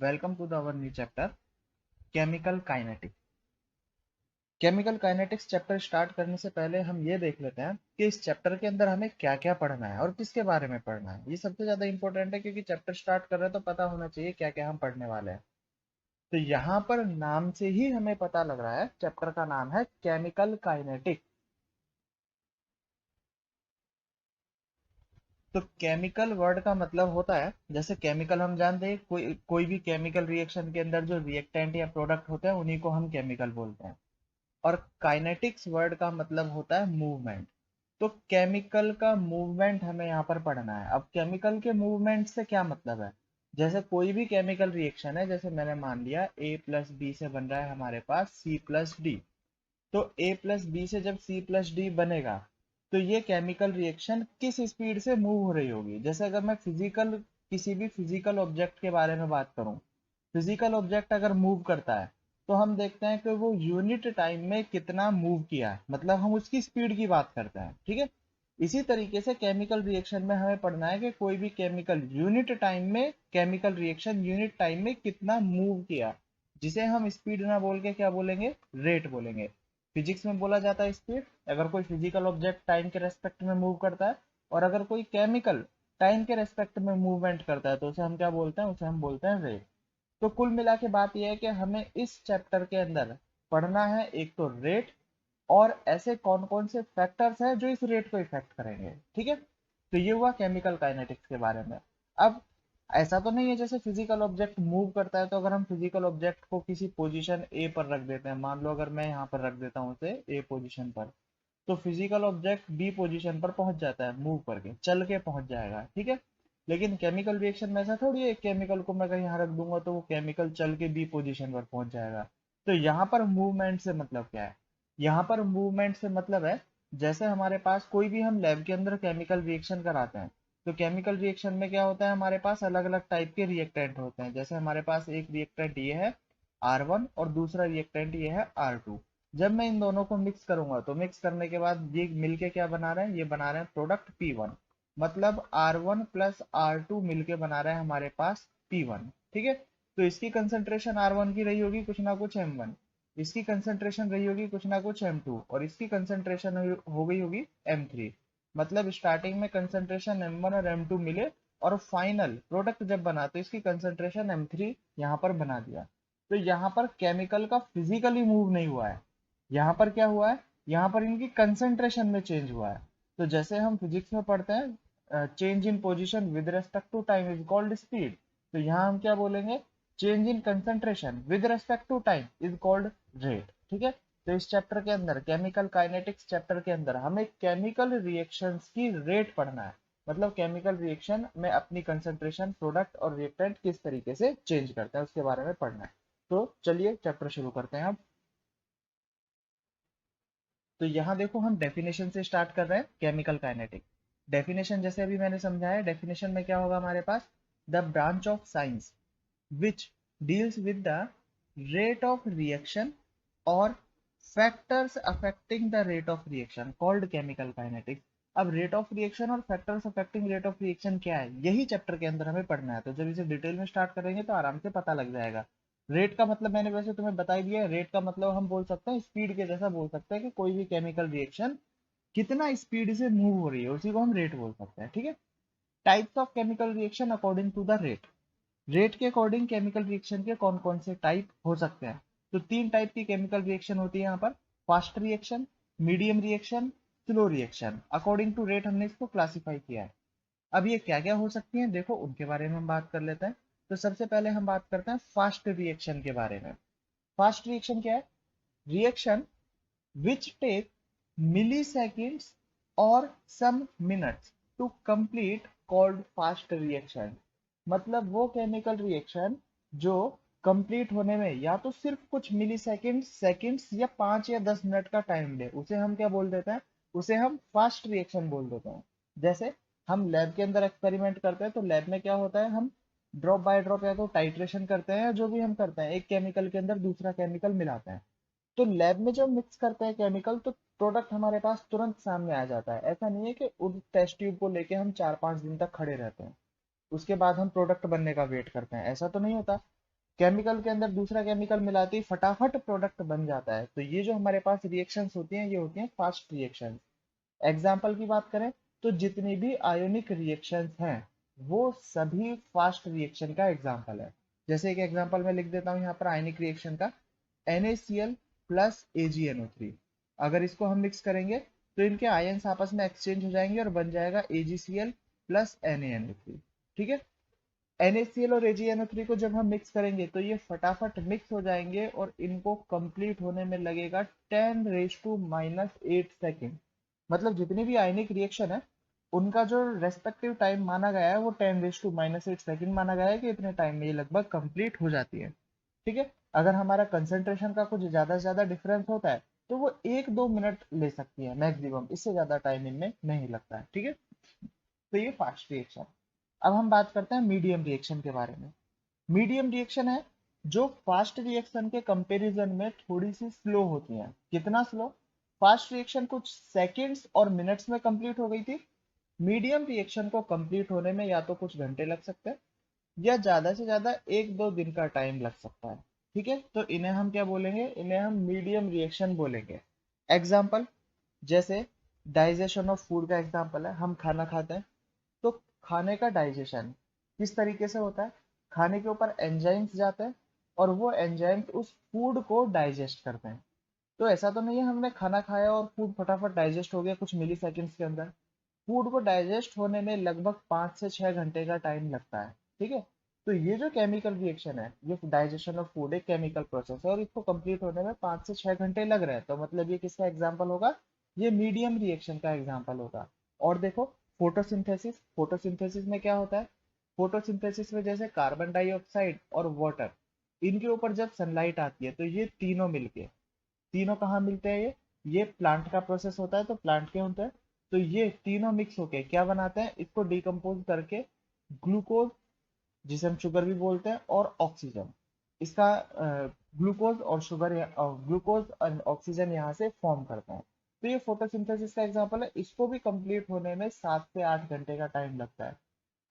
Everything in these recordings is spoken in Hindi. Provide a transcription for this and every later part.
Welcome to our new chapter, Chemical Kinetics. Chemical kinetics chapter start करने से पहले हम ये देख लेते हैं कि इस चैप्टर के अंदर हमें क्या क्या पढ़ना है और किसके बारे में पढ़ना है। ये सबसे ज्यादा इंपॉर्टेंट है क्योंकि चैप्टर स्टार्ट कर रहे हैं तो पता होना चाहिए क्या क्या हम पढ़ने वाले हैं। तो यहाँ पर नाम से ही हमें पता लग रहा है, चैप्टर का नाम है केमिकल काइनेटिक्स। तो केमिकल वर्ड का मतलब होता है, जैसे केमिकल हम जानते हैं, कोई कोई भी केमिकल रिएक्शन के अंदर जो रिएक्टेंट या प्रोडक्ट होते हैं उन्हीं को हम केमिकल बोलते हैं। और काइनेटिक्स वर्ड का मतलब होता है मूवमेंट। तो केमिकल का मूवमेंट हमें यहाँ पर पढ़ना है। अब केमिकल के मूवमेंट से क्या मतलब है, जैसे कोई भी केमिकल रिएक्शन है, जैसे मैंने मान लिया A प्लस बी से बन रहा है हमारे पास C प्लस डी। तो A प्लस बी से जब C प्लस डी बनेगा तो ये केमिकल रिएक्शन किस स्पीड से मूव हो रही होगी। जैसे अगर मैं किसी भी फिजिकल ऑब्जेक्ट के बारे में बात करूं, फिजिकल ऑब्जेक्ट अगर मूव करता है तो हम देखते हैं कि वो यूनिट टाइम में कितना मूव किया है, मतलब हम उसकी स्पीड की बात करते हैं। ठीक है, इसी तरीके से केमिकल रिएक्शन में हमें पढ़ना है कि कोई भी केमिकल यूनिट टाइम में, केमिकल रिएक्शन यूनिट टाइम में कितना मूव किया, जिसे हम स्पीड ना बोल के क्या बोलेंगे, रेट बोलेंगे। फिजिक्स में बोला जाता है स्पीड, अगर कोई फिजिकल ऑब्जेक्ट टाइम के रेस्पेक्ट में मूव करता है। और अगर कोई केमिकल टाइम के रेस्पेक्ट में मूवमेंट करता है तो उसे हम क्या बोलते हैं, उसे हम बोलते हैं रेट। तो कुल मिला के बात यह है कि हमें इस चैप्टर के अंदर पढ़ना है एक तो रेट, और ऐसे कौन कौन से फैक्टर्स हैं जो इस रेट को इफेक्ट करेंगे। ठीक है, तो ये हुआ केमिकल काइनेटिक्स के बारे में। अब ऐसा तो नहीं है जैसे फिजिकल ऑब्जेक्ट मूव करता है तो अगर हम फिजिकल ऑब्जेक्ट को किसी पोजीशन ए पर रख देते हैं, मान लो अगर मैं यहाँ पर रख देता हूँ उसे ए पोजीशन पर, तो फिजिकल ऑब्जेक्ट बी पोजीशन पर पहुंच जाता है, मूव करके चल के पहुंच जाएगा। ठीक है, लेकिन केमिकल रिएक्शन में ऐसा थोड़ी है, केमिकल को मैं कहीं यहाँ रख दूंगा तो वो केमिकल चल के बी पोजीशन पर पहुंच जाएगा। तो यहाँ पर मूवमेंट से मतलब क्या है, यहाँ पर मूवमेंट से मतलब है, जैसे हमारे पास कोई भी हम लैब के अंदर केमिकल रिएक्शन कराते हैं, तो केमिकल रिएक्शन में क्या होता है, हमारे पास अलग अलग टाइप के रिएक्टेंट होते हैं। जैसे हमारे पास एक रिएक्टेंट ये है R1 और दूसरा रिएक्टेंट ये है R2। जब मैं इन दोनों को मिक्स करूंगा तो मिक्स करने के बाद ये मिलके क्या बना रहे हैं, ये बना रहे हैं प्रोडक्ट P1। मतलब R1 प्लस R2 मिलके बना रहे हैं हमारे पास P1। ठीक है, तो इसकी कंसंट्रेशन R1 की रही होगी कुछ ना कुछ M1, इसकी कंसंट्रेशन रही होगी कुछ ना कुछ M2, और इसकी कंसंट्रेशन हो गई होगी M3। मतलब स्टार्टिंग में कंसंट्रेशन M1 और M2 मिले और फाइनल प्रोडक्ट जब बना तो इसकी कंसंट्रेशन M3 यहाँ पर बना दिया। तो यहाँ पर केमिकल का फिजिकली मूव नहीं हुआ है, यहाँ पर क्या हुआ है, यहाँ पर इनकी कंसंट्रेशन में चेंज हुआ है। तो जैसे हम फिजिक्स में पढ़ते हैं change in position with respect to time is called speed, तो यहाँ हम क्या बोलेंगे, change in concentration with respect to time is called rate. ठीक है, तो इस चैप्टर के अंदर, केमिकल काइनेटिक्स चैप्टर के अंदर हमें केमिकल रिएक्शंस की रेट पढ़ना है। मतलब केमिकल रिएक्शन में अपनी कंसंट्रेशन, प्रोडक्ट और रिएक्टेंट किस तरीके से चेंज करते हैं उसके बारे में पढ़ना है। तो चलिए चैप्टर शुरू करते हैं अब। तो यहाँ देखो हम डेफिनेशन से स्टार्ट कर रहे हैं, केमिकल काइनेटिक। डेफिनेशन जैसे अभी मैंने समझाया, डेफिनेशन में क्या होगा हमारे पास, the branch of science which deals with the rate of reaction और factors affecting the rate of reaction called chemical kinetics. अब रेट ऑफ रिएक्शन और factors affecting rate of reaction क्या है, यही चैप्टर के अंदर हमें पढ़ना है। तो जब इसे डिटेल में स्टार्ट करेंगे तो आराम से पता लग जाएगा। रेट का मतलब मैंने वैसे तुम्हें बता ही दिया है, रेट का मतलब हम बोल सकते हैं स्पीड के जैसा बोल सकते हैं कि कोई भी केमिकल रिएक्शन कितना स्पीड से मूव हो रही है उसी को हम रेट बोल सकते हैं। ठीक है, types of chemical reaction according to the rate. Rate के अकॉर्डिंग केमिकल रिएक्शन के कौन कौन से टाइप हो सकते हैं। तो तीन टाइप की केमिकल रिएक्शन होती है यहाँ पर, fast reaction, medium reaction, slow reaction. According to rate हमने इसको क्लासिफाई किया है। अब ये क्या क्या हो सकती हैं, देखो उनके बारे में हम बात कर लेते हैं। तो सबसे पहले हम बात करते हैं फास्ट रिएक्शन के बारे में। फास्ट रिएक्शन क्या है, reaction which take milliseconds or some minutes to complete called fast reaction। मतलब वो केमिकल रिएक्शन जो कंप्लीट होने में या तो सिर्फ कुछ मिली सेकेंड्स या 5 या 10 मिनट का टाइम ले, उसे हम क्या बोल देते हैं, उसे हम फास्ट रिएक्शन बोल देते हैं। जैसे हम लैब के अंदर एक्सपेरिमेंट करते हैं तो लैब में क्या होता है, हम ड्रॉप बाय ड्रॉप या तो टाइट्रेशन करते हैं, या जो भी हम करते हैं एक केमिकल के अंदर दूसरा केमिकल मिलाते हैं। तो लैब में जब मिक्स करते हैं केमिकल तो प्रोडक्ट हमारे पास तुरंत सामने आ जाता है। ऐसा नहीं है कि उस टेस्ट ट्यूब को लेके हम 4-5 दिन तक खड़े रहते हैं, उसके बाद हम प्रोडक्ट बनने का वेट करते हैं, ऐसा तो नहीं होता। केमिकल के अंदर दूसरा केमिकल मिलाते ही फटाफट प्रोडक्ट बन जाता है। तो ये जो हमारे पास रिएक्शंस होती हैं ये होती हैं फास्ट रिएक्शन। एग्जाम्पल की बात करें तो जितनी भी आयोनिक रिएक्शंस हैं वो सभी फास्ट रिएक्शन का एग्जाम्पल है। जैसे एक एग्जाम्पल मैं लिख देता हूँ यहाँ पर आयनिक रिएक्शन का, NaCl प्लस AgNO3। अगर इसको हम मिक्स करेंगे तो इनके आयन्स आपस में एक्सचेंज हो जाएंगे और बन जाएगा AgCl प्लस NaNO3। ठीक है। NaCl और AgNO3 को जब हम मिक्स करेंगे तो ये फटाफट मिक्स हो जाएंगे और इनको कंप्लीट होने में लगेगा 10⁻⁸ सेकेंड। मतलब जितनी भी आयनिक रिएक्शन है उनका जो रेस्पेक्टिव टाइम माना गया है वो 10⁻⁸ सेकेंड माना गया है कि इतने टाइम में ये लगभग कंप्लीट हो जाती है। ठीक है। अगर हमारा कंसेंट्रेशन का कुछ ज्यादा से ज्यादा डिफरेंस होता है तो वो 1-2 मिनट ले सकती है मैक्सिमम, इससे ज्यादा टाइम इनमें नहीं लगता है। ठीक है। तो ये फास्ट रिएक्शन। अब हम बात करते हैं मीडियम रिएक्शन के बारे में। मीडियम रिएक्शन है जो फास्ट रिएक्शन के कंपैरिजन में थोड़ी सी स्लो होती है। कितना स्लो? फास्ट रिएक्शन कुछ सेकंड्स और मिनट्स में कंप्लीट हो गई थी, मीडियम रिएक्शन को कंप्लीट होने में या तो कुछ घंटे लग सकते हैं या ज्यादा से ज्यादा 1-2 दिन का टाइम लग सकता है। ठीक है। तो इन्हें हम क्या बोलेंगे? इन्हें हम मीडियम रिएक्शन बोलेंगे। एग्जाम्पल जैसे डाइजेशन ऑफ फूड का एग्जाम्पल है, हम खाना खाते हैं तो खाने का डाइजेशन किस तरीके से होता है? खाने के ऊपर एंजाइम्स जाते हैं और वो एंजाइम्स उस फूड को डाइजेस्ट करते हैं। तो ऐसा तो नहीं है हमने खाना खाया और फूड फटाफट डाइजेस्ट हो गया कुछ मिली सेकेंड्स के अंदर। फूड को डाइजेस्ट होने में लगभग 5 से 6 घंटे का टाइम लगता है। ठीक है। तो ये जो केमिकल रिएक्शन है, ये डाइजेशन ऑफ फूड एक केमिकल प्रोसेस है और इसको कंप्लीट होने में 5 से 6 घंटे लग रहे हैं। तो मतलब ये किसका एग्जाम्पल होगा? ये मीडियम रिएक्शन का एग्जाम्पल होगा। और देखो फोटोसिंथेसिस, फोटोसिंथेसिस में क्या होता है? फोटोसिंथेसिस में जैसे कार्बन डाइऑक्साइड और वाटर, इनके ऊपर जब सनलाइट आती है तो ये तीनों मिलके, तीनों कहाँ मिलते हैं? ये प्लांट का प्रोसेस होता है तो प्लांट के होते हैं। तो ये तीनों मिक्स होके क्या बनाते हैं? इसको डिकम्पोज करके ग्लूकोज, जिसे हम शुगर भी बोलते हैं, और ऑक्सीजन, इसका ग्लूकोज और शुगर, ग्लूकोज और ऑक्सीजन यहाँ से फॉर्म करते हैं। तो ये फोटोसिंथेसिस का एग्जांपल है। इसको भी कंप्लीट होने में 7 से 8 घंटे का टाइम लगता है।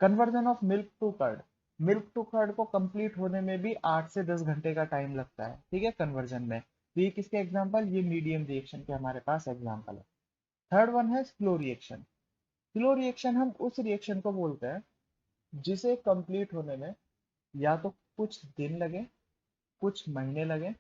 Conversion of milk to curd, milk to curd को कंप्लीट होने में भी 8 से 10 घंटे का टाइम लगता है। ठीक है, कन्वर्जन में। तो ये किसके एग्जांपल? ये मीडियम रिएक्शन के हमारे पास एग्जांपल है। थर्ड वन है स्लो रिएक्शन। स्लो रिएक्शन हम उस रिएक्शन को बोलते हैं जिसे कंप्लीट होने में या तो कुछ दिन लगे, कुछ महीने लगे,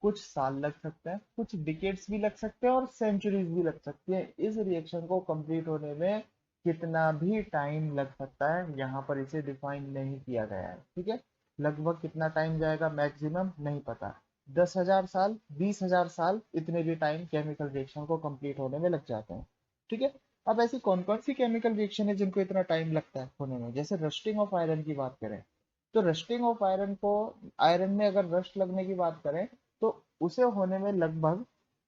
कुछ साल लग सकते हैं, कुछ डिकेड्स भी लग सकते हैं और सेंचुरीज भी लग सकती है। इस रिएक्शन को कंप्लीट होने में कितना भी टाइम लग सकता है, यहाँ पर इसे डिफाइन नहीं किया गया है। ठीक है। लगभग कितना टाइम जाएगा मैक्सिमम नहीं पता। 10,000 साल, 20,000 साल, इतने भी टाइम केमिकल रिएक्शन को कंप्लीट होने में लग जाते हैं। ठीक है। अब ऐसी कौन कौन सी केमिकल रिएक्शन है जिनको इतना टाइम लगता है होने में? जैसे रस्टिंग ऑफ आयरन की बात करें तो रस्टिंग ऑफ आयरन को, आयरन में अगर रस्ट लगने की बात करें तो उसे होने में लगभग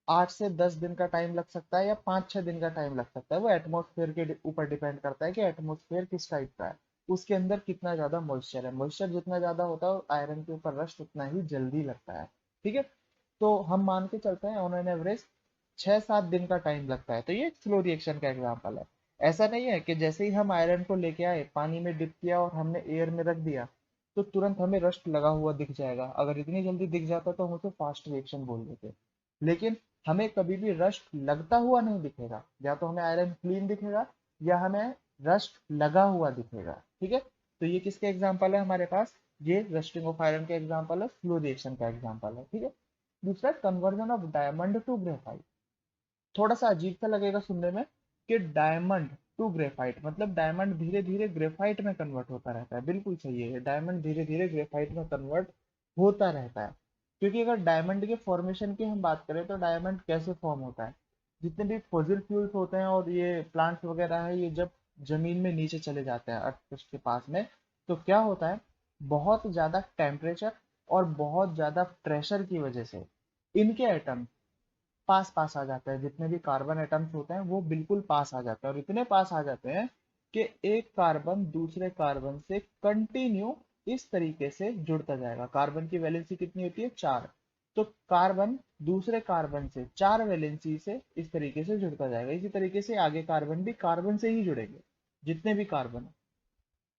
8 से 10 दिन का टाइम लग सकता है या 5-6 दिन का टाइम लग सकता है। वो एटमोसफेयर के ऊपर डिपेंड करता है कि एटमोसफेयर किस टाइप का है, उसके अंदर कितना ज्यादा मॉइस्चर है। मॉइस्चर जितना ज्यादा होता है आयरन के ऊपर रस्ट उतना ही जल्दी लगता है। ठीक है। तो हम मान के चलते हैं ऑन एन एवरेज 6-7 दिन का टाइम लगता है। तो ये स्लो रिएक्शन का एग्जाम्पल है। ऐसा नहीं है कि जैसे ही हम आयरन को लेके आए, पानी में डिप किया और हमने एयर में रख दिया तो तुरंत हमें रस्ट लगा हुआ दिख जाएगा। अगर इतनी जल्दी दिख जाता तो हम उसे फास्ट रिएक्शन बोल देते। लेकिन हमें कभी भी रस्ट लगता हुआ नहीं दिखेगा, या तो हमें आयरन क्लीन दिखेगा या हमें रस्ट लगा हुआ दिखेगा। ठीक है। तो ये किसके एग्जाम्पल है हमारे पास? ये रस्टिंग ऑफ आयरन का एग्जाम्पल है, फ्लो रिएक्शन का एग्जाम्पल है। ठीक है। दूसरा conversion of diamond to graphite. थोड़ा सा अजीब सा लगेगा सुनने में कि डायमंड टू ग्रेफाइट, मतलब डायमंड धीरे धीरे ग्रेफाइट में कन्वर्ट होता रहता है। बिल्कुल सही है, डायमंड धीरे धीरे ग्रेफाइट में कन्वर्ट होता रहता है। क्योंकि अगर डायमंड के फॉर्मेशन की हम बात करें तो डायमंड कैसे फॉर्म होता है? जितने भी फॉसिल फ्यूल्स होते हैं और ये प्लांट्स वगैरह है, ये जब जमीन में नीचे चले जाते हैं अर्थ क्रस्ट के पास में, तो क्या होता है? बहुत ज्यादा टेम्परेचर और बहुत ज्यादा प्रेशर की वजह से इनके एटम पास पास आ जाते हैं। जितने भी कार्बन एटम्स होते हैं वो बिल्कुल पास आ जाते हैं और इतने पास आ जाते हैं कि एक कार्बन दूसरे कार्बन से कंटिन्यू इस तरीके से जुड़ता जाएगा। कार्बन की वैलेंसी कितनी होती है? 4। तो कार्बन दूसरे कार्बन से 4 वैलेंसी से इस तरीके से जुड़ता जाएगा। इसी तरीके से आगे कार्बन भी कार्बन से ही जुड़ेंगे, जितने भी कार्बन है।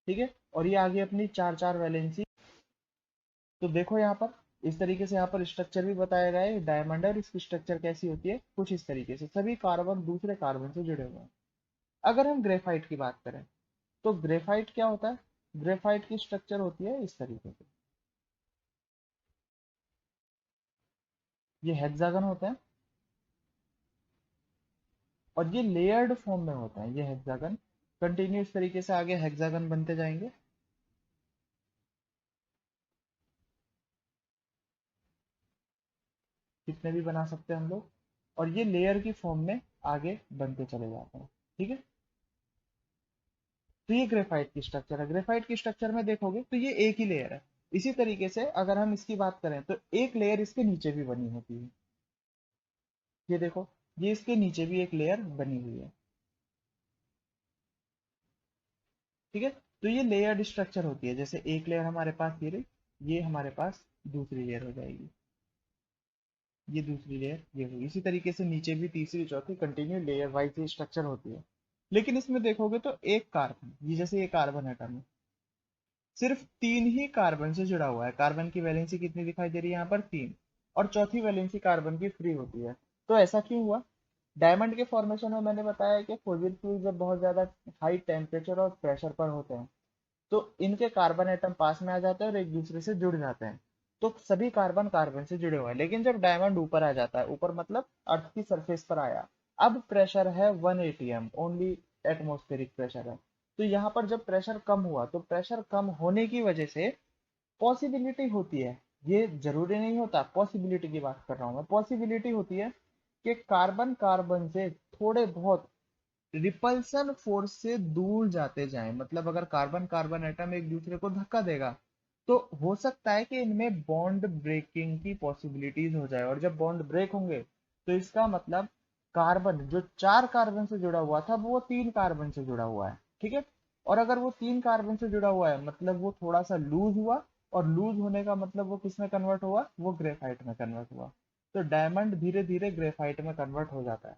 ठीक है। और ये आगे अपनी 4-4 वैलेंसी। तो देखो यहाँ पर इस तरीके से यहाँ पर स्ट्रक्चर भी बताया गया है डायमंड है, और इसकी स्ट्रक्चर कैसी होती है, कुछ इस तरीके से, सभी कार्बन दूसरे कार्बन से जुड़े हुए हैं। अगर हम ग्रेफाइट की बात करें तो ग्रेफाइट क्या होता है, ग्रेफाइट की स्ट्रक्चर होती है इस तरीके से, ये हेक्सागन होता है और ये लेयर्ड फॉर्म में होता है, ये हेक्सागन कंटिन्यूस तरीके से आगे हेक्सागन बनते जाएंगे, कितने भी बना सकते हैं हम लोग, और ये लेयर की फॉर्म में आगे बनते चले जाते हैं। ठीक है, तो ये ग्रेफाइट की स्ट्रक्चर है। ग्रेफाइट की स्ट्रक्चर में देखोगे तो ये एक ही लेयर है। इसी तरीके से अगर हम इसकी बात करें तो एक लेयर इसके नीचे भी बनी होती है, ये देखो, ये इसके नीचे भी एक लेयर बनी हुई है। ठीक है, तो ये लेयर्ड स्ट्रक्चर होती है, जैसे एक लेयर हमारे पास ये रही, ये हमारे पास दूसरी लेयर हो जाएगी, ये दूसरी लेयर ये होगी, इसी तरीके से नीचे भी तीसरी चौथी कंटिन्यू लेयर वाइज ये स्ट्रक्चर होती है। लेकिन इसमें देखोगे तो एक कार्बन, ये जैसे ये कार्बन एटम है, सिर्फ 3 ही कार्बन से जुड़ा हुआ है। कार्बन की वैलेंसी कितनी दिखाई दे रही है यहाँ पर, 3, और चौथी वैलेंसी कार्बन की फ्री होती है। तो ऐसा क्यों हुआ, डायमंड के फॉर्मेशन में मैंने बताया कि फॉसिल फ्यूल जब बहुत ज्यादा हाई टेम्परेचर और प्रेशर पर होते हैं तो इनके कार्बन एटम पास में आ जाते हैं और एक दूसरे से जुड़ जाते हैं, तो सभी कार्बन कार्बन से जुड़े हुए हैं। लेकिन जब डायमंड ऊपर आ जाता है, ऊपर मतलब अर्थ की सरफेस पर आया, अब प्रेशर है 1 एटीएम ओनली, एटमॉस्फेरिक प्रेशर है। तो यहाँ पर जब प्रेशर कम हुआ तो प्रेशर कम होने की वजह से पॉसिबिलिटी होती है, ये जरूरी नहीं होता, पॉसिबिलिटी की बात कर रहा हूँ मैं, पॉसिबिलिटी होती है कि कार्बन कार्बन से थोड़े बहुत रिपल्सन फोर्स से दूर जाते जाएं। मतलब अगर कार्बन कार्बन एटम एक दूसरे को धक्का देगा तो हो सकता है कि इनमें बॉन्ड ब्रेकिंग की पॉसिबिलिटीज हो जाए, और जब बॉन्ड ब्रेक होंगे तो इसका मतलब कार्बन जो 4 कार्बन से जुड़ा हुआ था वो 3 कार्बन से जुड़ा हुआ है। ठीक है, और अगर वो 3 कार्बन से जुड़ा हुआ है मतलब वो थोड़ा सा लूज हुआ, और लूज होने का मतलब वो किस में कन्वर्ट हुआ, वो ग्रेफाइट में कन्वर्ट हुआ। तो डायमंड धीरे धीरे ग्रेफाइट में कन्वर्ट हो जाता है।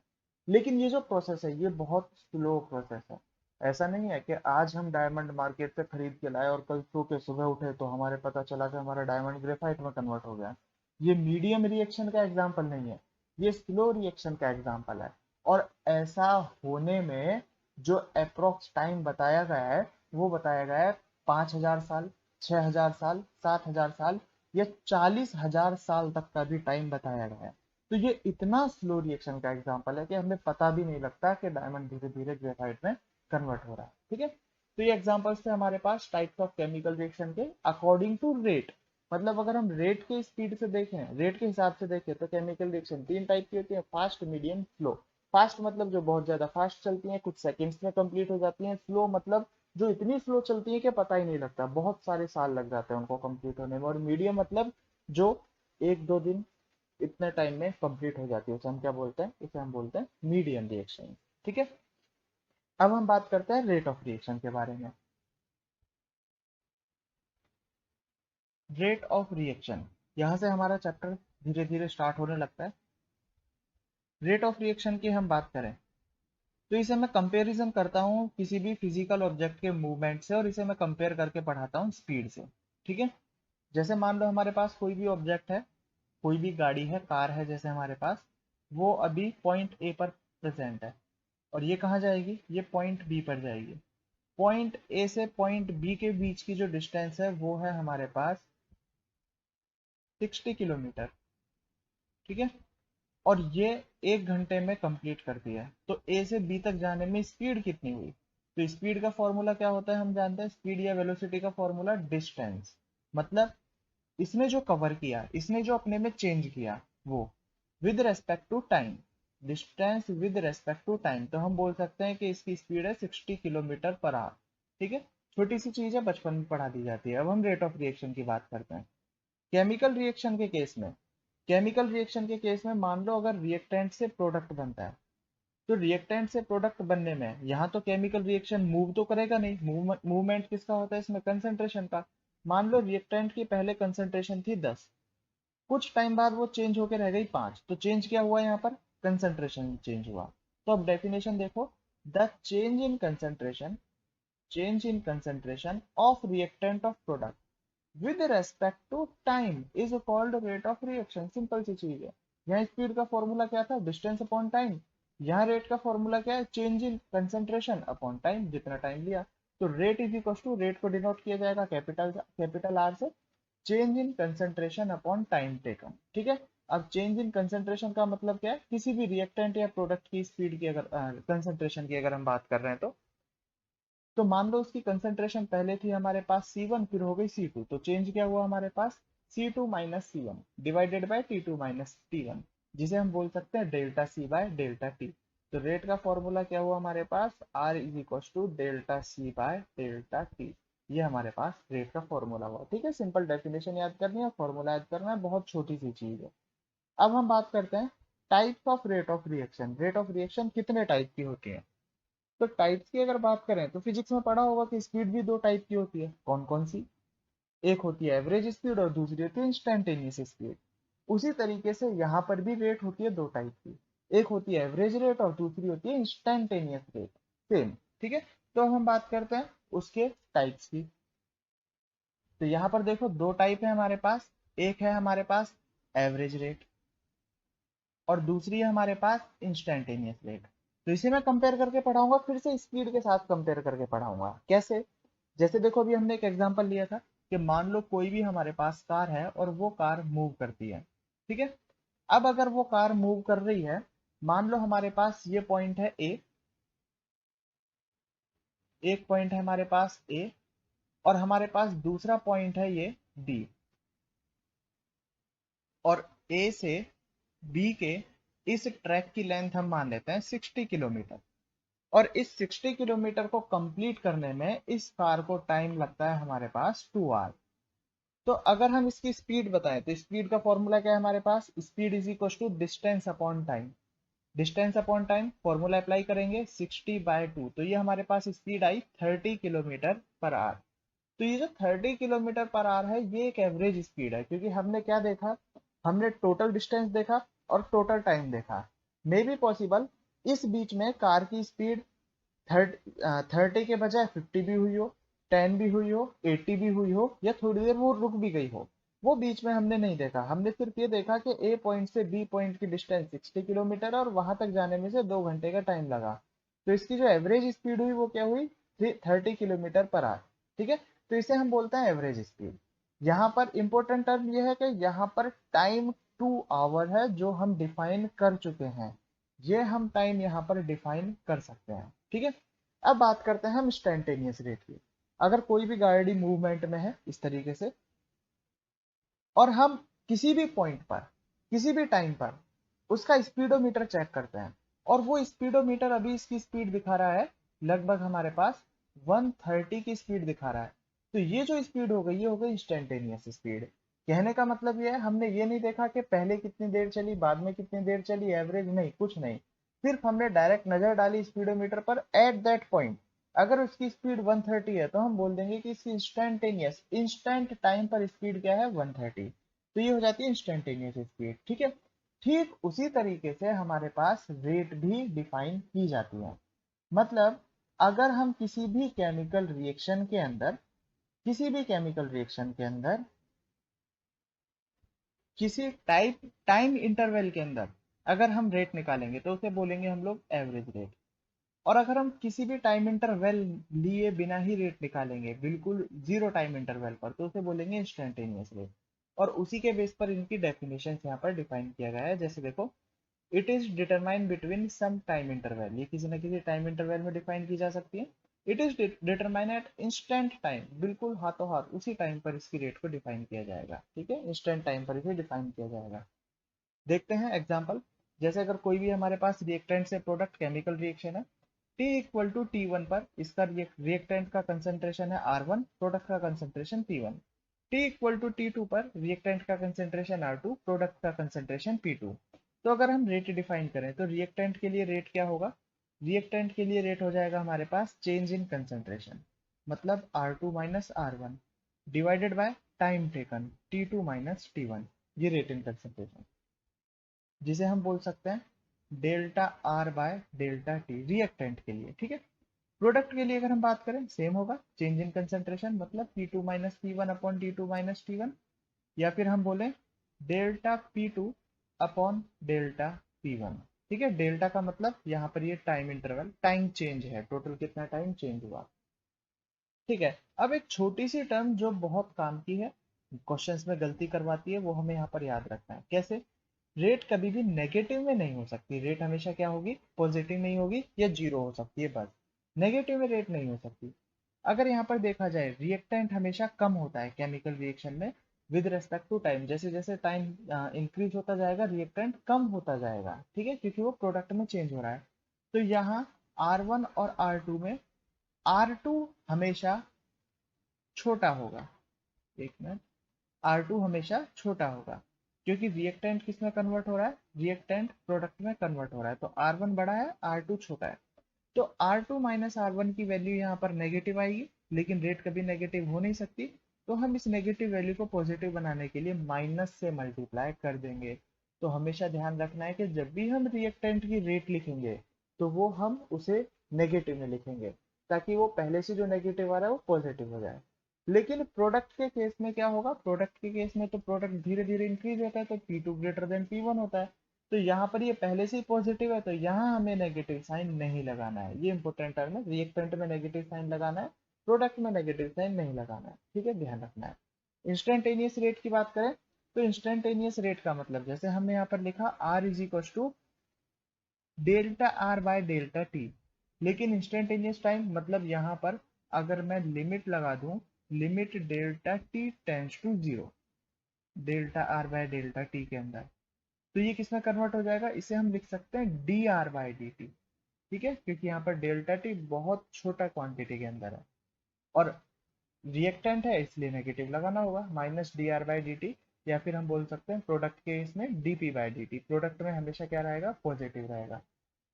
लेकिन ये जो प्रोसेस है ये बहुत स्लो प्रोसेस है। ऐसा नहीं है कि आज हम डायमंड मार्केट से खरीद के लाए और कल सो के सुबह उठे तो हमारे पता चला कि हमारा डायमंड ग्रेफाइट में कन्वर्ट हो गया। ये मीडियम रिएक्शन का एग्जाम्पल नहीं है, ये स्लो रिएक्शन का एग्जाम्पल है। और ऐसा होने में जो अप्रोक्स टाइम बताया गया है वो बताया गया है 5,000 साल, 6,000 साल, 7,000 साल, या 40,000 साल तक का भी टाइम बताया गया है। तो ये इतना स्लो रिएक्शन का एग्जांपल है कि हमें पता भी नहीं लगता कि डायमंड धीरे धीरे ग्रेफाइट में कन्वर्ट हो रहा है। ठीक है, तो ये एग्जांपल्स थे हमारे पास टाइप्स ऑफ केमिकल रिएक्शन के अकॉर्डिंग टू रेट। मतलब अगर हम रेट के स्पीड से देखें, रेट के हिसाब से देखें तो केमिकल रिएक्शन 3 टाइप की होती है, फास्ट, मीडियम, स्लो। फास्ट मतलब जो बहुत ज्यादा फास्ट चलती है, कुछ सेकंड्स में कंप्लीट हो जाती है। स्लो मतलब जो इतनी स्लो चलती है कि पता ही नहीं लगता, बहुत सारे साल लग जाते हैं उनको कंप्लीट होने में। और मीडियम मतलब जो 1-2 दिन इतने टाइम में कंप्लीट हो जाती है, उसे हम क्या बोलते हैं, इसे हम बोलते हैं मीडियम रिएक्शन। ठीक है, अब हम बात करते हैं रेट ऑफ रिएक्शन के बारे में। रेट ऑफ रिएक्शन, यहाँ से हमारा चैप्टर धीरे धीरे स्टार्ट होने लगता है। रेट ऑफ रिएक्शन की हम बात करें तो इसे मैं कंपैरिजन करता हूँ किसी भी फिजिकल ऑब्जेक्ट के मूवमेंट से, और इसे मैं कंपेयर करके पढ़ाता हूँ स्पीड से। ठीक है, जैसे मान लो हमारे पास कोई भी ऑब्जेक्ट है, कोई भी गाड़ी है, कार है, जैसे हमारे पास वो अभी पॉइंट ए पर प्रेजेंट है, और ये कहाँ जाएगी, ये पॉइंट बी पर जाएगी। पॉइंट ए से पॉइंट बी के बीच की जो डिस्टेंस है वो है हमारे पास 60 किलोमीटर। ठीक है, और ये 1 घंटे में कंप्लीट करती है। तो ए से बी तक जाने में स्पीड कितनी हुई, तो स्पीड का फॉर्मूला क्या होता है, हम जानते हैं स्पीड या वेलोसिटी का फॉर्मूला डिस्टेंस। मतलब इसने जो कवर किया, इसने जो अपने में चेंज किया वो with respect to time, distance with respect to time, तो हम बोल सकते हैं कि इसकी स्पीड है 60 किलोमीटर पर आवर। ठीक है, छोटी सी चीज है, बचपन में पढ़ा दी जाती है। अब हम रेट ऑफ रिएक्शन की बात करते हैं। केमिकल रिएक्शन के केस में, केमिकल रिएक्शन के केस में मान लो अगर रिएक्टेंट से प्रोडक्ट बनता है, तो रिएक्टेंट से प्रोडक्ट बनने में यहाँ तो केमिकल रिएक्शन मूव तो करेगा नहीं, मूवमेंट किसका होता है इसमें, कंसंट्रेशन का। मान लो रिएक्टेंट की पहले कंसंट्रेशन थी 10, कुछ टाइम बाद वो चेंज होकर रह गई 5, तो चेंज क्या हुआ यहाँ पर, कंसंट्रेशन चेंज हुआ। तो अब डेफिनेशन देखो, the change in concentration, change in concentration of reactant of product, with respect to time is called rate of reaction. Simple सी चीज है। यहाँ स्पीड का फॉर्मूला क्या था, डिस्टेंस अपॉन टाइम। यहाँ रेट का फॉर्मूला क्या है, change in concentration upon time, जितना टाइम लिया। तो rate is equal to, rate को डिनोट किया जाएगा कैपिटल आर से, change in concentration upon time taken. ठीक है। अब चेंज इन कंसेंट्रेशन का मतलब क्या है, किसी भी रिएक्टेंट या प्रोडक्ट की स्पीड की अगर कंसेंट्रेशन की अगर हम बात कर रहे हैं तो मान लो उसकी कंसेंट्रेशन पहले थी हमारे पास C1, फिर हो गई C2, तो चेंज क्या हुआ हमारे पास, C2 minus C1 divided by T2 minus T1, जिसे हम बोल सकते हैं delta C by delta T। तो रेट का फॉर्मूला क्या हुआ हमारे पास, R is equal to delta C by delta T। ये हमारे पास रेट का फॉर्मूला हुआ। ठीक है, सिंपल डेफिनेशन याद करनी है, फॉर्मूला याद करना है, बहुत छोटी सी चीज है। अब हम बात करते हैं types of rate of reaction. Rate of reaction कितने टाइप की होती है। तो टाइप्स की अगर बात करें तो फिजिक्स में पढ़ा होगा कि स्पीड भी दो टाइप की होती है। कौन कौन सी, एक होती है एवरेज स्पीड और दूसरी होती है इंस्टेंटेनियस स्पीड। उसी तरीके से यहाँ पर भी रेट होती है दो टाइप की, एक होती है एवरेज रेट और दूसरी होती है इंस्टेंटेनियस रेट। सेम। ठीक है। तो हम बात करते हैं उसके टाइप्स की। तो यहाँ पर देखो दो टाइप है हमारे पास, एक है हमारे पास एवरेज रेट और दूसरी है हमारे पास इंस्टेंटेनियस रेट। तो इसे मैं कंपेयर करके पढ़ाऊंगा, फिर से स्पीड के साथ कंपेयर करके पढ़ाऊंगा। कैसे, जैसे देखो अभी हमने एक एग्जांपल लिया था कि मान लो कोई भी हमारे पास कार है और वो कार मूव करती है। ठीक है। अब अगर वो कार मूव कर रही है, मान लो हमारे पास ये पॉइंट है ए, एक पॉइंट है हमारे पास ए, और हमारे पास दूसरा पॉइंट है ये बी, और ए से बी के इस ट्रैक की लेंथ हम मान लेते हैं 60 किलोमीटर। और इस 60 किलोमीटर को कंप्लीट करने में इस कार को टाइम लगता है हमारे पास 2 आवर। तो अगर हम इसकी स्पीड बताएं तो स्पीड का फॉर्मूला क्या है हमारे पास, speed is equal to distance upon time. Distance upon time formula apply करेंगे 60/2, तो ये हमारे पास स्पीड आई 30 किलोमीटर पर आवर। तो ये जो 30 किलोमीटर पर आवर है ये एक एवरेज स्पीड है, क्योंकि हमने क्या देखा, हमने टोटल डिस्टेंस देखा और टोटल टाइम देखा। मे बी पॉसिबल इस बीच में कार की स्पीड 30 के बजाय 50 भी हुई हो, 10 भी हुई हो, 80 भी हुई हो, या थोड़ी देर वो रुक भी गई हो। वो बीच में हमने नहीं देखा, हमने सिर्फ ये देखा कि ए पॉइंट से बी पॉइंट की डिस्टेंस 60 किलोमीटर है और वहां तक जाने में से 2 घंटे का टाइम लगा। तो इसकी जो एवरेज स्पीड हुई वो क्या हुई, 30 किलोमीटर पर आवर। ठीक है। तो इसे हम बोलते हैं एवरेज स्पीड। यहाँ पर इंपॉर्टेंट टर्म ये है कि यहाँ पर टाइम 2 आवर है जो हम डिफाइन कर चुके हैं, ये हम टाइम यहाँ पर डिफाइन कर सकते हैं। ठीक है। अब बात करते हैं हम इंस्टेंटेनियस रेट की। अगर कोई भी गाड़ी मूवमेंट में है इस तरीके से, और हम किसी भी पॉइंट पर किसी भी टाइम पर उसका स्पीडोमीटर चेक करते हैं, और वो स्पीडोमीटर अभी इसकी स्पीड दिखा रहा है लगभग हमारे पास 130 की स्पीड दिखा रहा है। तो ये जो स्पीड हो गई ये हो गई इंस्टेंटेनियस स्पीड। कहने का मतलब ये है, हमने ये नहीं देखा कि पहले कितनी देर चली बाद में कितनी देर चली, एवरेज नहीं, कुछ नहीं, सिर्फ हमने डायरेक्ट नजर डाली स्पीडोमीटर पर एट दैट पॉइंट। अगर उसकी स्पीड 130 है तो हम बोल देंगे कि इसकी इंस्टेंटेनियस इंस्टेंट टाइम पर स्पीड क्या है, 130। तो ये हो जाती है इंस्टेंटेनियस स्पीड। ठीक है। ठीक उसी तरीके से हमारे पास रेट भी डिफाइन की जाती है। मतलब अगर हम किसी भी केमिकल रिएक्शन के अंदर किसी टाइम इंटरवल के अंदर अगर हम रेट निकालेंगे तो उसे बोलेंगे हम लोग एवरेज रेट। और अगर हम किसी भी टाइम इंटरवल लिए बिना ही रेट निकालेंगे, बिल्कुल जीरो टाइम इंटरवल पर, तो उसे बोलेंगे इंस्टेंटेनियस रेट। और उसी के बेस पर इनकी डेफिनेशन यहाँ पर डिफाइन किया गया है। जैसे देखो, it is determine between some time interval, ये किसी ना किसी टाइम इंटरवल में डिफाइन की जा सकती है। It is determine at instant time, बिल्कुल हाथों हाथ उसी टाइम पर इसकी रेट को डिफाइन किया जाएगा। ठीक है, इंस्टेंट टाइम पर इसे डिफाइन किया जाएगा। देखते हैं एग्जाम्पल। जैसे अगर कोई भी हमारे पास रिएक्टेंट से प्रोडक्ट केमिकल रिएक्शन है, T इक्वल टू T1 पर इसका रिएक्टेंट का कंसेंट्रेशन है R1, प्रोडक्ट का concentration P1। T equal to T2 पर रिएक्टेंट का कंसेंट्रेशन R2, प्रोडक्ट का कंसेंट्रेशन P2। तो अगर हम रेट डिफाइन करें तो रिएक्टेंट के लिए रेट क्या होगा, रिएक्टेंट के लिए रेट हो जाएगा हमारे पास चेंज इन कंसेंट्रेशन, मतलब R2 minus R1 divided by time taken T2 minus T1, ये रेट इन कंसेंट्रेशन, जिसे हम बोल सकते हैं delta R by delta T reactant के लिए। ठीक है। प्रोडक्ट के लिए अगर हम बात करें सेम होगा, चेंज इन कंसेंट्रेशन मतलब P2 minus P1 upon T2 minus T1, या फिर हम बोले delta P2 upon delta P1। ठीक है, डेल्टा का मतलब यहाँ पर ये टाइम इंटरवल, टाइम चेंज है, टोटल कितना टाइम चेंज हुआ। ठीक है, अब एक छोटी सी टर्म जो बहुत काम की है, क्वेश्चंस में गलती करवाती है, वो हमें यहाँ पर याद रखना है। कैसे? रेट कभी भी नेगेटिव में नहीं हो सकती, रेट हमेशा क्या होगी, पॉजिटिव नहीं होगी या जीरो हो सकती है बस, नेगेटिव में रेट नहीं हो सकती। अगर यहाँ पर देखा जाए रिएक्टेंट हमेशा कम होता है केमिकल रिएक्शन में विद रेस्पेक्ट टू टाइम, जैसे जैसे टाइम इंक्रीज होता जाएगा रिएक्टेंट कम होता जाएगा, ठीक है, क्योंकि वो प्रोडक्ट में चेंज हो रहा है। तो यहाँ R1 और R2 में R2 हमेशा छोटा होगा, एक मिनट, R2 हमेशा छोटा होगा, क्योंकि रिएक्टेंट किस में कन्वर्ट हो रहा है, रिएक्टेंट प्रोडक्ट में कन्वर्ट हो रहा है, तो R1 बड़ा है, R2 छोटा है। तो R2 माइनस R1 की वैल्यू यहाँ पर नेगेटिव आएगी, लेकिन रेट कभी नेगेटिव हो नहीं सकती, तो हम इस नेगेटिव वैल्यू को पॉजिटिव बनाने के लिए माइनस से मल्टीप्लाई कर देंगे। तो हमेशा ध्यान रखना है कि जब भी हम रिएक्टेंट की रेट लिखेंगे तो वो हम उसे नेगेटिव में लिखेंगे, ताकि वो पहले से जो नेगेटिव आ रहा है वो पॉजिटिव हो जाए। लेकिन प्रोडक्ट के केस में क्या होगा, प्रोडक्ट के केस में तो प्रोडक्ट धीरे धीरे इंक्रीज होता है, तो P2 ग्रेटर देन P1 होता है। तो यहाँ पर ये पहले से ही पॉजिटिव है, तो यहाँ हमें नेगेटिव साइन नहीं लगाना है, ये इंपॉर्टेंट टर्म है, रिएक्टेंट में नेगेटिव साइन लगाना है, प्रोडक्ट में नेगेटिव साइन नहीं लगाना है, ठीक है, ध्यान रखना है। इंस्टेंटेनियस रेट की बात करें तो इंस्टेंटेनियस रेट का मतलब जैसे हमने यहाँ पर लिखा R is equal to delta R by delta T, लेकिन इंस्टेंटेनियस टाइम मतलब यहाँ पर अगर मैं लिमिट लगा दूं, limit delta T tends to zero, delta R by delta T के अंदर, तो ये किसमें कन्वर्ट हो जाएगा, इसे हम लिख सकते हैं D R by D T. ठीक है, क्योंकि यहाँ पर डेल्टा टी बहुत छोटा क्वांटिटी के अंदर है और रिएक्टेंट है, इसलिए नेगेटिव लगाना होगा, minus D R by D T, या फिर हम बोल सकते हैं प्रोडक्ट के इसमें DP by D T, product में हमेशा क्या रहेगा, पॉजिटिव रहेगा।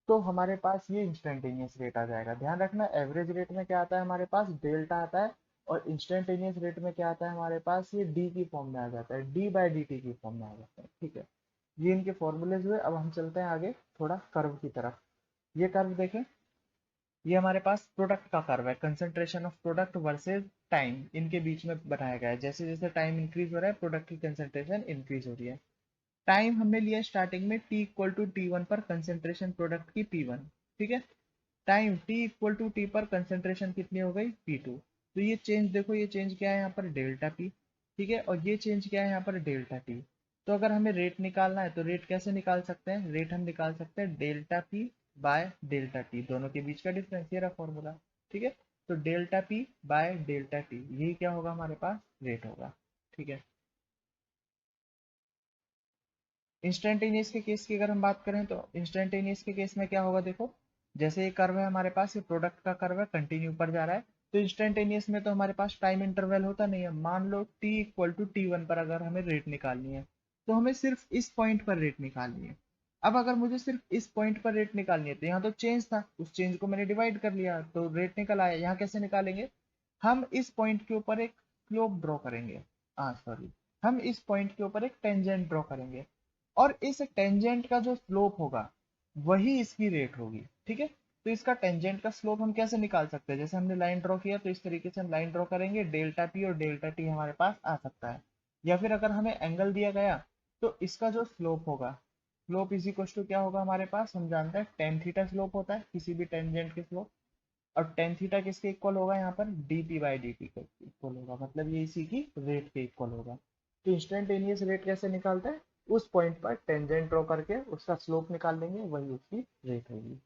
तो हमारे पास ये इंस्टेंटेनियस रेट आ जाएगा। ध्यान रखना एवरेज रेट में क्या आता है हमारे पास, डेल्टा आता है, और इंस्टेंटेनियस रेट में क्या आता है हमारे पास, ये डी की फॉर्म में आ जाता है, डी बाई डी टी की फॉर्म में आ जाता है। ठीक है, ये इनके फॉर्मूलेज हुए। अब हम चलते हैं आगे थोड़ा कर्व की तरफ। ये कर्व देखें, ये हमारे पास प्रोडक्ट का कर्व है, concentration of product versus time, इनके बीच में बनाया गया है। जैसे जैसे टाइम इंक्रीज हो रहा है प्रोडक्ट की कंसेंट्रेशन इंक्रीज हो रही है। टाइम हमने लिया स्टार्टिंग में t इक्वल टू T1 पर कंसेंट्रेशन प्रोडक्ट की P1। ठीक है, time t equal to T पर कंसेंट्रेशन कितनी हो गई, P2। तो ये चेंज देखो, ये चेंज क्या है यहाँ पर, डेल्टा P। ठीक है, और ये चेंज क्या है यहाँ पर, डेल्टा T। तो अगर हमें रेट निकालना है तो रेट कैसे निकाल सकते हैं, रेट हम निकाल सकते हैं delta P bye delta T, दोनों के बीच का डिफरेंस, ये रहा फॉर्मूला। ठीक है, तो delta P bye delta T, यही क्या होगा हमारे पास, रेट होगा। ठीक है, इंस्टेंटेनियस के केस की अगर हम बात करें तो इंस्टेंटेनियस के केस में क्या होगा, देखो जैसे ये कर्व है हमारे पास, ये प्रोडक्ट का कर्व है, कंटिन्यू ऊपर जा रहा है। तो इंस्टेंटेनियस में तो हमारे पास टाइम इंटरवल होता नहीं है। मान लो t इक्वल टू T1 पर अगर हमें रेट निकालनी है, तो हमें सिर्फ इस पॉइंट पर रेट निकालनी है। अब अगर मुझे सिर्फ इस पॉइंट पर रेट निकालनी है, तो यहाँ तो चेंज था, उस चेंज को मैंने डिवाइड कर लिया तो रेट निकल आया। यहाँ कैसे निकालेंगे, हम इस पॉइंट के ऊपर एक स्लोप ड्रॉ करेंगे, हाँ सॉरी, हम इस पॉइंट के ऊपर एक टेंजेंट ड्रॉ करेंगे, और इस टेंजेंट का जो स्लोप होगा वही इसकी रेट होगी। ठीक है, तो इसका टेंजेंट का स्लोप हम कैसे निकाल सकते हैं, जैसे हमने लाइन ड्रॉ किया तो इस तरीके से हम लाइन ड्रॉ करेंगे, डेल्टा पी और डेल्टा टी हमारे पास आ सकता है। या फिर अगर हमें एंगल दिया गया तो इसका जो स्लोप होगा, स्लोप इज इक्वल टू क्या होगा हमारे पास, हम जानते हैं टेन थीटा स्लोप होता है किसी भी टेंजेंट के स्लोप, और टेन थीटा किसके इक्वल होगा यहाँ पर, D P by D T के इक्वल होगा, मतलब ये इसी की रेट के इक्वल होगा। तो इंस्टेंटेनियस रेट कैसे निकालते हैं, उस पॉइंट पर टेंजेंट ड्रॉ करके उसका स्लोप निकाल लेंगे, वही उसकी रेट होगी।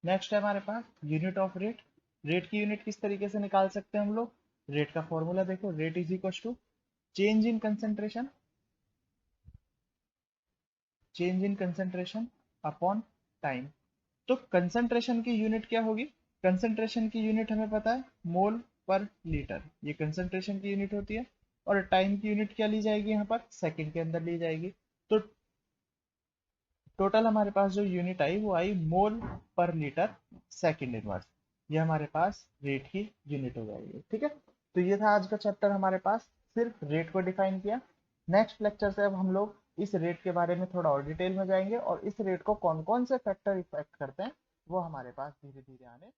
नेक्स्ट है हमारे पास यूनिट ऑफ रेट। रेट की यूनिट किस तरीके से निकाल सकते हैं हम लोग, रेट का फॉर्मूला देखो, rate is equal to change in concentration, change in concentration upon time. तो कंसंट्रेशन की यूनिट क्या होगी, कंसंट्रेशन की यूनिट हमें पता है मोल पर लीटर, ये कंसंट्रेशन की यूनिट होती है। और टाइम की यूनिट क्या ली जाएगी यहाँ पर, सेकंड के अंदर ली जाएगी। तो टोटल हमारे पास जो यूनिट आई वो आई मोल पर लीटर सेकंड इनवर्स, ये हमारे पास रेट की यूनिट हो जाएगी। ठीक है, तो ये था आज का चैप्टर हमारे पास, सिर्फ रेट को डिफाइन किया। नेक्स्ट लेक्चर से अब हम लोग इस रेट के बारे में थोड़ा और डिटेल में जाएंगे, और इस रेट को कौन कौन से फैक्टर इफेक्ट करते हैं वो हमारे पास धीरे धीरे आने